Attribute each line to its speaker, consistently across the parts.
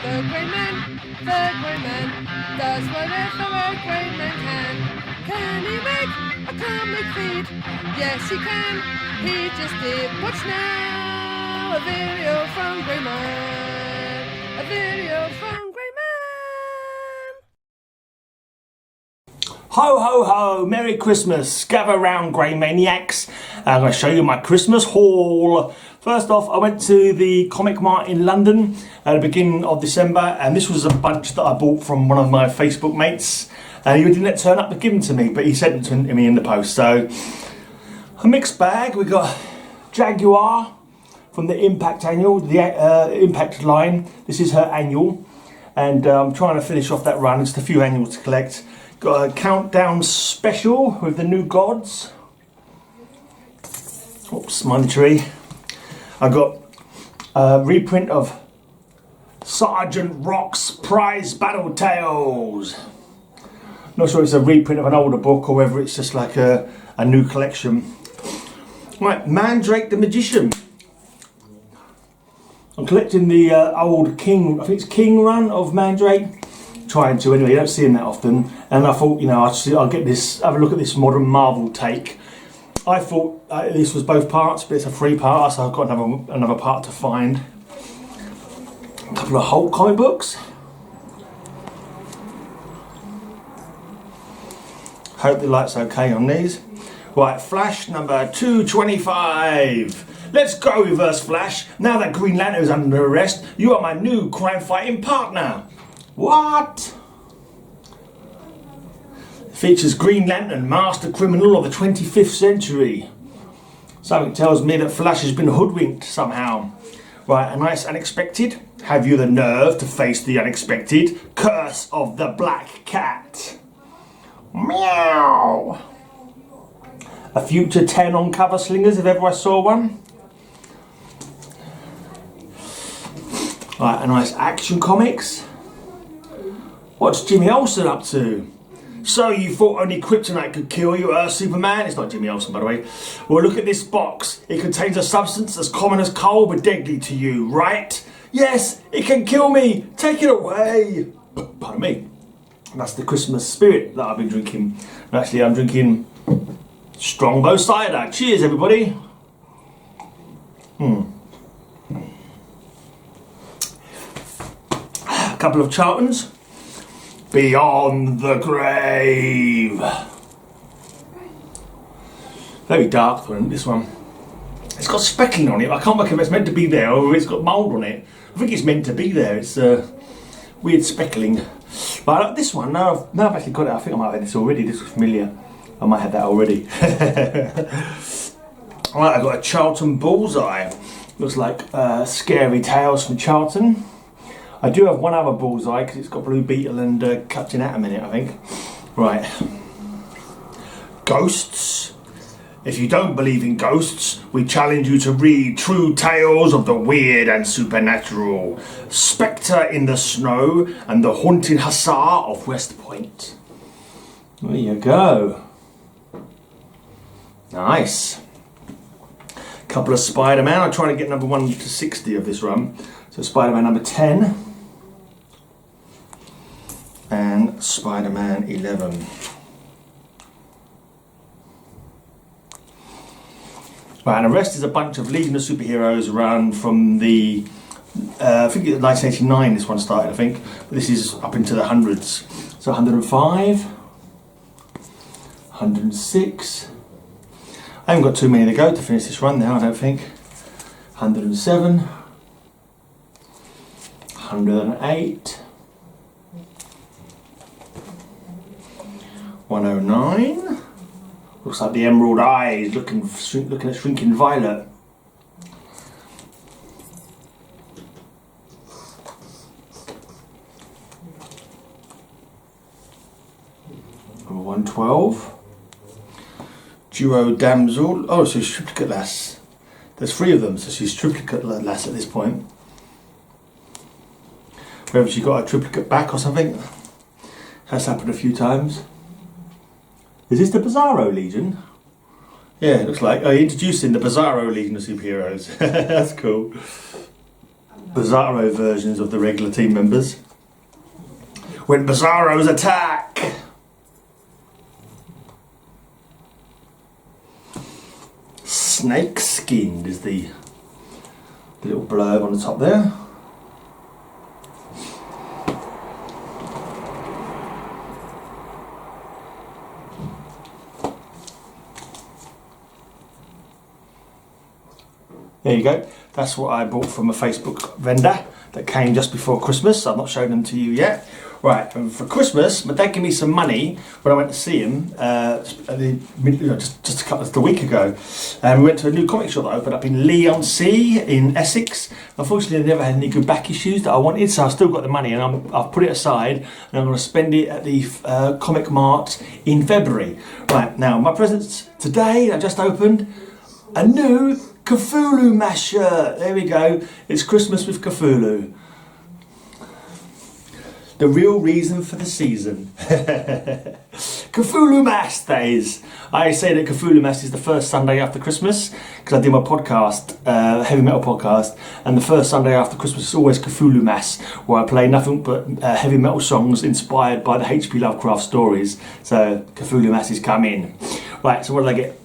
Speaker 1: The grey man does whatever a grey man can. Can he make a comic feed? Yes, he can. He just did. Watch now. A video from Grey Man. A video from Grey Man.
Speaker 2: Ho ho ho! Merry Christmas! Gather round, Grey Maniacs. I'm going to show you my Christmas haul. First off, I went to the Comic Mart in London at the beginning of December, and this was a bunch that I bought from one of my Facebook mates. He didn't turn up to give them to me, but he sent them to me in the post. So, a mixed bag. We got Jaguar from the Impact annual, the Impact line. This is her annual, and I'm trying to finish off that run. Just a few annuals to collect. Got a Countdown special with the new gods. Oops, monetary. I got a reprint of Sergeant Rock's Prize Battle Tales. Not sure it's a reprint of an older book or whether it's just like a new collection. Right, Mandrake the Magician. I'm collecting the old King, I think it's King run of Mandrake. Trying to anyway, you don't see him that often. And I thought, you know, I'll get this, have a look at this modern Marvel take. I thought this was both parts, but it's a 3-part, so I've got another part to find. A couple of Hulk comic books. Hope the light's okay on these. Right, Flash number 225. Let's go, Reverse Flash. Now that Green Lantern is under arrest, you are my new crime-fighting partner. What? Features Green Lantern, master criminal of the 25th century. Something tells me that Flash has been hoodwinked somehow. Right, a nice unexpected. Have you the nerve to face the unexpected? Curse of the Black Cat. Meow. A future 10 on cover slingers if ever I saw one. Right, a nice Action Comics. What's Jimmy Olsen up to? So you thought only kryptonite could kill you, Superman? It's not Jimmy Olsen, by the way. Well, look at this box. It contains a substance as common as coal, but deadly to you, right? Yes, it can kill me. Take it away. Pardon me. That's the Christmas spirit that I've been drinking. Actually, I'm drinking Strongbow cider. Cheers, everybody. A couple of Charltons. Beyond the Grave. Very dark one, this one. It's got speckling on it. I can't work if it's meant to be there or it's got mould on it. I think it's meant to be there. It's weird speckling. But I like this one. Now I've actually got it. I think I might have had this already. This was familiar. I might have that already. Alright, I've got a Charlton Bullseye. Looks like Scary Tales from Charlton. I do have one other Bullseye because it's got Blue Beetle and Captain Atom in it, I think. Right. Ghosts. If you don't believe in ghosts, we challenge you to read True Tales of the Weird and Supernatural. Spectre in the Snow and the Haunted Hussar of West Point. There you go. Nice. Couple of Spider-Man. I'm trying to get number 1 to 60 of this run. So Spider-Man number 10 and Spider-Man 11. Right, and the rest is a bunch of Legion of Superheroes run from the, I think it was 1989 this one started, I think. But this is up into the hundreds. So 105, 106. I haven't got too many to go to finish this run now, I don't think. 107. 108, 109. Looks like the Emerald Eyes looking at Shrinking Violet. 112. Duo Damsel. Oh, so she's Triplicate Lass. There's 3 of them, so she's Triplicate Lass at this point. Whether she got a triplicate back or something. Has happened a few times. Is this the Bizarro Legion? Yeah, it looks like. Oh, introducing the Bizarro Legion of Superheroes. That's cool. Bizarro versions of the regular team members. When Bizarros attack! Snake skinned is the little blurb on the top there. There you go. That's what I bought from a Facebook vendor that came just before Christmas. I've not shown them to you yet. Right, and for Christmas, my dad gave me some money when I went to see him just a week ago. And we went to a new comic shop that opened up in Leigh-on-Sea in Essex. Unfortunately, they never had any good back issues that I wanted, so I've still got the money and I've put it aside and I'm going to spend it at the Comic Mart in February. Right, now my presents today, I just opened a new Cthulhu Mass shirt. There we go. It's Christmas with Cthulhu. The real reason for the season. Cthulhu Mass, that is. I say that Cthulhu Mass is the first Sunday after Christmas because I do my podcast, heavy metal podcast, and the first Sunday after Christmas is always Cthulhu Mass, where I play nothing but heavy metal songs inspired by the H.P. Lovecraft stories. So Cthulhu Mass is coming. Right, so what did I get?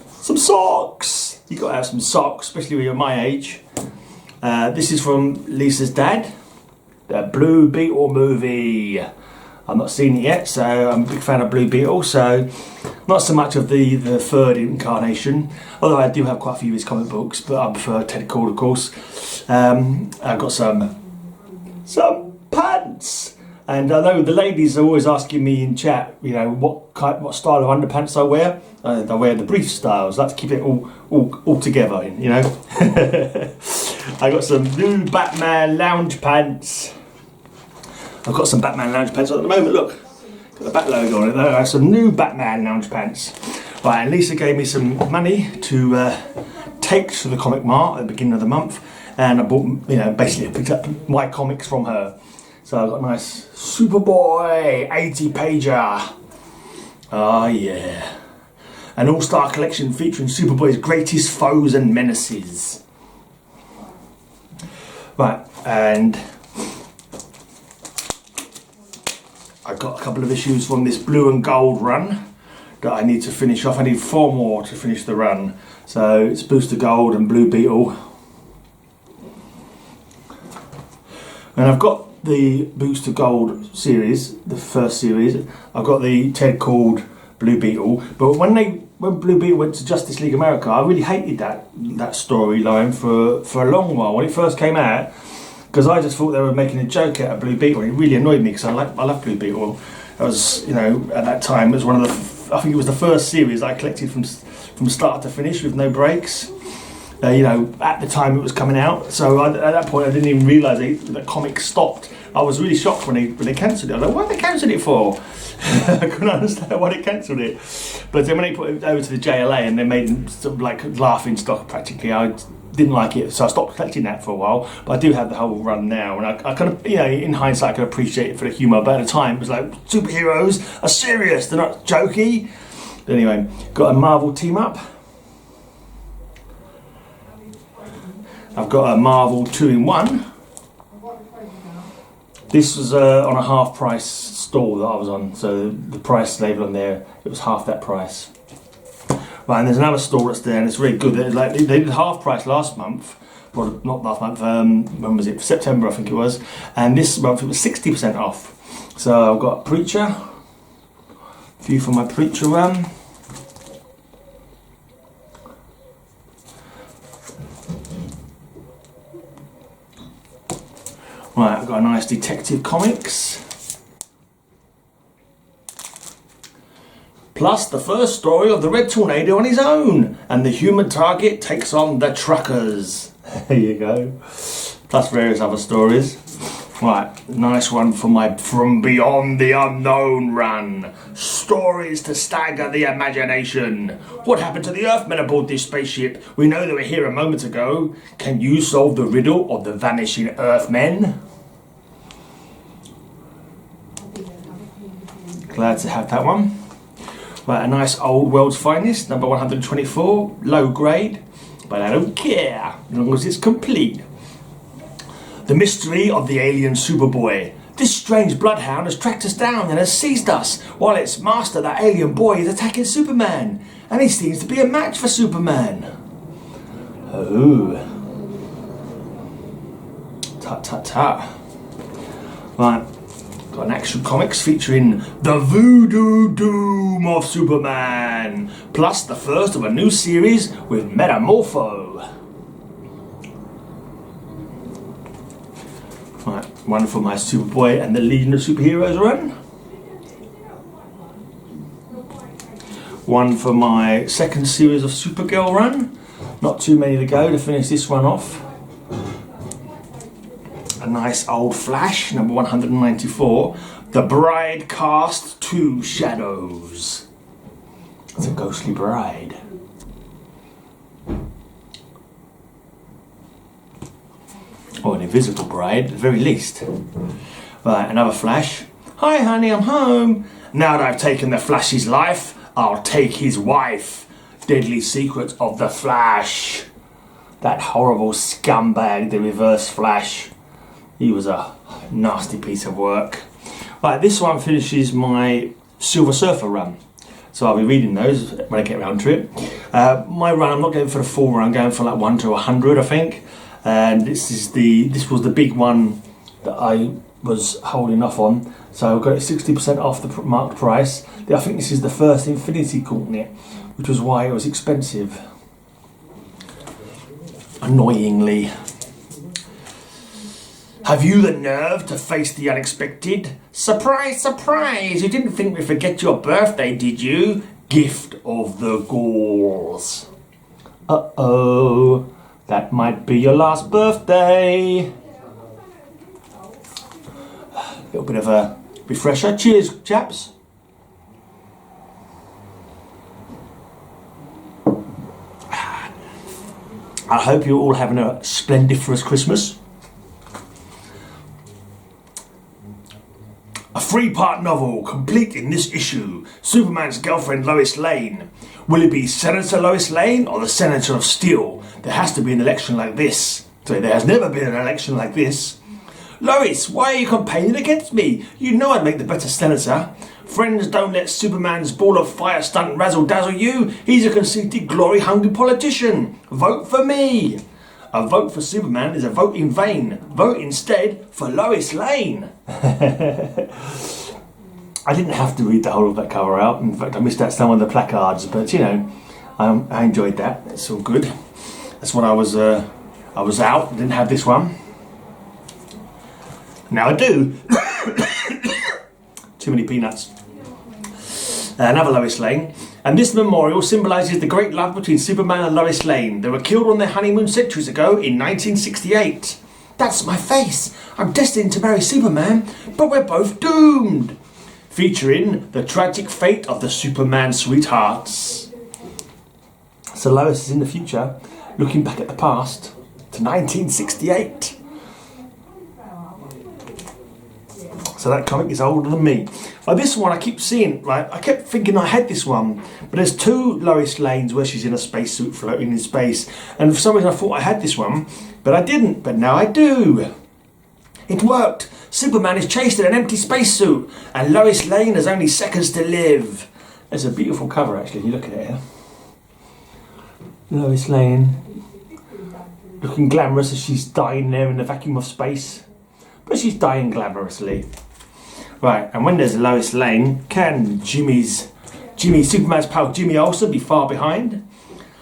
Speaker 2: Some socks. You got to have some socks, especially when you're my age. This is from Lisa's dad. The Blue Beetle movie. I've not seen it yet, so I'm a big fan of Blue Beetle, so not so much of the third incarnation, although I do have quite a few of his comic books, but I prefer Ted Cord, of course. I've got some pants, and I know the ladies are always asking me in chat, you know, what style of underpants I wear. I wear the brief styles. I like to keep it all together, you know. I got some new Batman lounge pants. I've got some Batman lounge pants on at the moment, look. Got the Bat logo on it there. I have some new Batman lounge pants. Right, and Lisa gave me some money to take to the Comic Mart at the beginning of the month. And I bought, you know, basically I picked up my comics from her. So I've got a nice Superboy 80 pager. Oh yeah. An all-star collection featuring Superboy's greatest foes and menaces. Right, and I got a couple of issues from this blue and gold run that I need to finish off. I need 4 more to finish the run. So it's Booster Gold and Blue Beetle. And I've got the Booster Gold series, the first series. I've got the Ted Cord Blue Beetle. But when Blue Beetle went to Justice League America, I really hated that storyline for a long while when it first came out, because I just thought they were making a joke out of Blue Beetle. It really annoyed me because I love Blue Beetle. That was, you know, at that time it was one of the, I think it was the first series I collected from start to finish with no breaks. You know, at the time it was coming out, so at that point I didn't even realise that comics stopped. I was really shocked when they cancelled it. I was like, what did they cancel it for? I couldn't understand why they cancelled it. But then when they put it over to the JLA and they made it sort of like laughing stock practically, I didn't like it, so I stopped collecting that for a while. But I do have the whole run now, and I kind of, you know, in hindsight I can appreciate it for the humour, but at the time it was like, superheroes are serious, they're not jokey. But anyway, got a Marvel team up. I've got a Marvel 2-in-1. This was on a half price store that I was on, so the price label on there, it was half that price. Right, and there's another store that's there and it's really good. They did half price last month, well not last month, when was it? September I think it was, and this month it was 60% off. So I've got Preacher, a few from my Preacher run. Right, I've got a nice Detective Comics. Plus the first story of the Red Tornado on his own, and the human target takes on the truckers. There you go. Plus various other stories. Right, nice one for my From Beyond the Unknown run. Stories to stagger the imagination. What happened to the Earthmen aboard this spaceship? We know they were here a moment ago. Can you solve the riddle of the vanishing Earthmen? Glad to have that one. Right, a nice old World's Finest, number 124, low grade, but I don't care, as long as it's complete. The mystery of the alien Superboy. This strange bloodhound has tracked us down and has seized us, while its master, that alien boy, is attacking Superman. And he seems to be a match for Superman. Oh. Tut tut tut. Right. Got an action comics featuring the Voodoo Doom of Superman, plus the first of a new series with Metamorpho. Right, one for my Superboy and the Legion of Superheroes run. One for my second series of Supergirl run. Not too many to go to finish this one off. A nice old Flash, number 194. The Bride Cast 2 Shadows. It's a ghostly bride. Or an invisible bride, at the very least. Right, another Flash. Hi honey, I'm home. Now that I've taken the Flash's life, I'll take his wife. Deadly Secret of the Flash. That horrible scumbag, the Reverse Flash. He was a nasty piece of work. Right, this one finishes my Silver Surfer run. So I'll be reading those when I get around to it. My run, I'm not going for the full run, I'm going from like 1 to 100, I think. And this was the big one that I was holding off on. So I got it 60% off the marked price. I think this is the first Infinity Gauntlet, which was why it was expensive. Annoyingly. Have you the nerve to face the unexpected? Surprise, surprise! You didn't think we'd forget your birthday, did you? Gift of the Gauls. Uh-oh. That might be your last birthday. A little bit of a refresher. Cheers, chaps. I hope you're all having a splendiferous Christmas. A 3-part novel complete in this issue. Superman's girlfriend Lois Lane. Will it be Senator Lois Lane or the Senator of Steel? There has to be an election like this. Sorry, there has never been an election like this. Lois, why are you campaigning against me? You know I'd make the better senator. Friends, don't let Superman's ball of fire stunt razzle-dazzle you. He's a conceited, glory-hungry politician. Vote for me. A vote for Superman is a vote in vain. Vote instead for Lois Lane. I didn't have to read the whole of that cover out. In fact, I missed out some of the placards, but you know, I enjoyed that. It's all good. That's when I was out. Didn't have this one. Now I do. Too many peanuts. Another Lois Lane. And this memorial symbolises the great love between Superman and Lois Lane. They were killed on their honeymoon centuries ago in 1968. That's my face. I'm destined to marry Superman, but we're both doomed. Featuring the tragic fate of the Superman sweethearts. So Lois is in the future, looking back at the past to 1968. So that comic is older than me. This one I keep seeing, right? I kept thinking I had this one, but there's 2 Lois Lanes where she's in a spacesuit floating in space, and for some reason I thought I had this one, but I didn't. But now I do. It worked. Superman is chased in an empty spacesuit, and Lois Lane has only seconds to live. It's a beautiful cover, actually. You look at it here. Lois Lane, looking glamorous as she's dying there in the vacuum of space, but she's dying glamorously. Right, and when there's a Lois Lane, can Superman's pal Jimmy Olsen be far behind?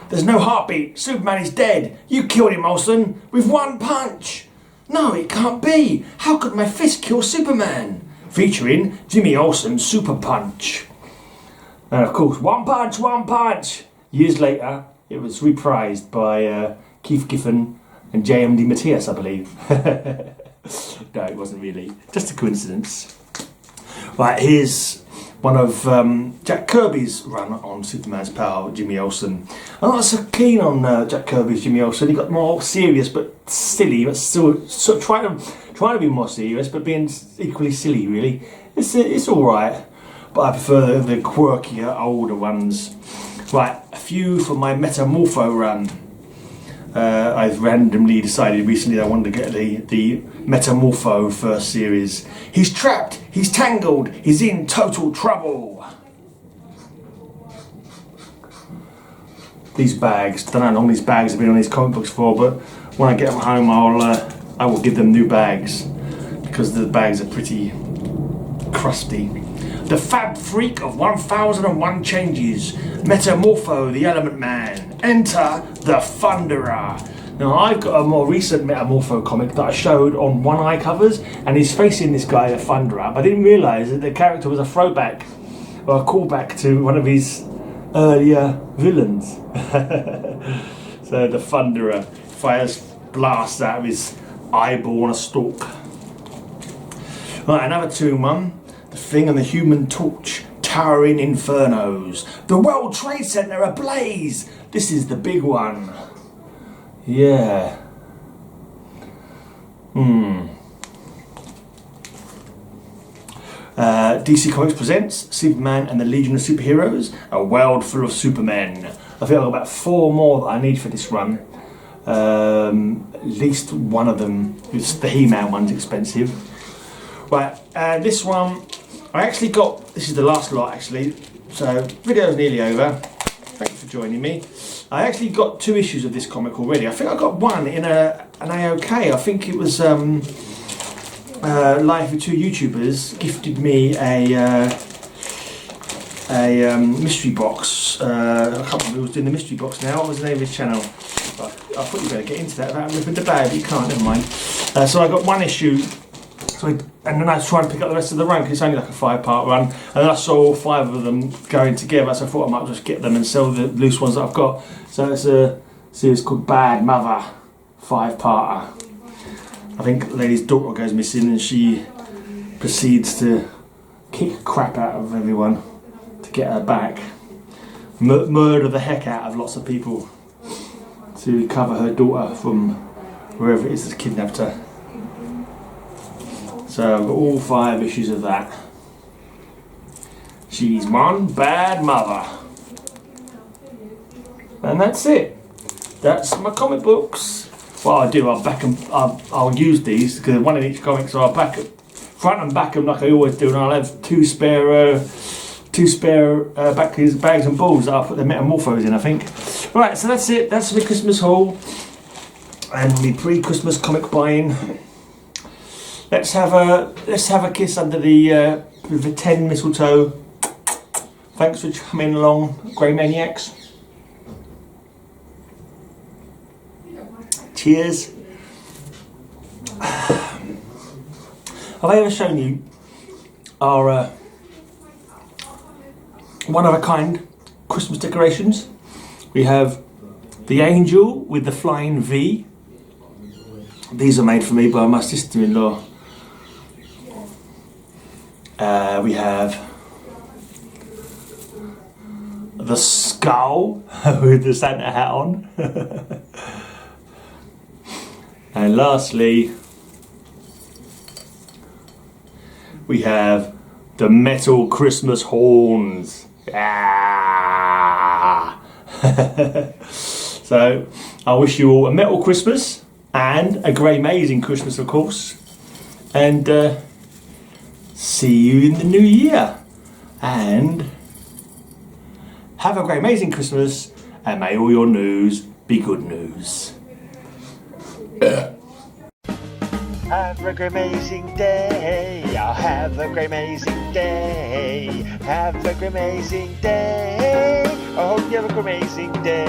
Speaker 2: There's no heartbeat. Superman is dead. You killed him, Olsen, with 1 punch. No, it can't be. How could my fist kill Superman? Featuring Jimmy Olsen's Super Punch. And of course, 1 punch, 1 punch. Years later, it was reprised by Keith Giffen and J.M.D. Matthias, I believe. No, it wasn't really. Just a coincidence. Right, here's one of Jack Kirby's run on Superman's pal, Jimmy Olsen. I'm not so keen on Jack Kirby's Jimmy Olsen. He got more serious but silly, but still sort of trying to be more serious, but being equally silly, really. It's all right, but I prefer the quirkier, older ones. Right, a few for my Metamorpho run. I've randomly decided recently I wanted to get the Metamorpho first series. He's trapped, he's tangled, he's in total trouble. These bags, don't know how long these bags have been on these comic books for, but when I get them home I will give them new bags because the bags are pretty crusty. The Fab Freak of 1001 Changes, Metamorpho the Element Man, enter the Thunderer. Now I've got a more recent Metamorpho comic that I showed on One Eye covers, and he's facing this guy, the Thunderer, but I didn't realise that the character was a throwback or a callback to one of his earlier villains. So the Thunderer fires blasts out of his eyeball on a stalk. Right, another 2-in-1. The Thing and the Human Torch, towering infernos. The World Trade Center ablaze. This is the big one. Yeah. DC Comics presents Superman and the Legion of Superheroes, a world full of Supermen. I think I've got about 4 more that I need for this run. At least one of them, the He-Man one's expensive. Right, this one, I actually got, this is the last lot actually, so video's nearly over. Thank you for joining me. I actually got 2 issues of this comic already. I think I got one in an AOK. I think it was Live with 2 YouTubers gifted me a mystery box. I can't remember who was doing the mystery box now. What was the name of his channel? But I thought you better get into that without ripping the bag, but you can't, never mind. So I got 1 issue. And then I was trying to pick up the rest of the run because it's only like a 5-part run, and then I saw all 5 of them going together, so I thought I might just get them and sell the loose ones that I've got. So it's a series called Bad Mother, 5-parter. I think the lady's daughter goes missing and she proceeds to kick crap out of everyone to get her back, murder the heck out of lots of people to recover her daughter from wherever it is that's kidnapped her. So I've got all 5 issues of that. She's one bad mother. And that's it. That's my comic books. What I'll do, I'll back them, I'll use these, because one in each comic, so I'll back it, front and back them like I always do, and I'll have two spare bags and balls that I'll put the Metamorphos in, I think. Right, so that's it. That's my Christmas haul. And my pre-Christmas comic buying. Let's have a kiss under the 10 mistletoe. Thanks for coming along, Grey Maniacs. Cheers. Have I ever shown you our one-of-a-kind Christmas decorations? We have the angel with the flying V. These are made for me by my sister-in-law. We have the skull with the Santa hat on. And lastly, we have the metal Christmas horns. Ah! So I wish you all a metal Christmas and a Grey Amazing Christmas, of course. And see you in the new year. And have a Grey Amazing Christmas, and may all your news be good news. Have a great amazing day. I'll have a great amazing day. Have a great amazing day. I hope you have a great amazing day.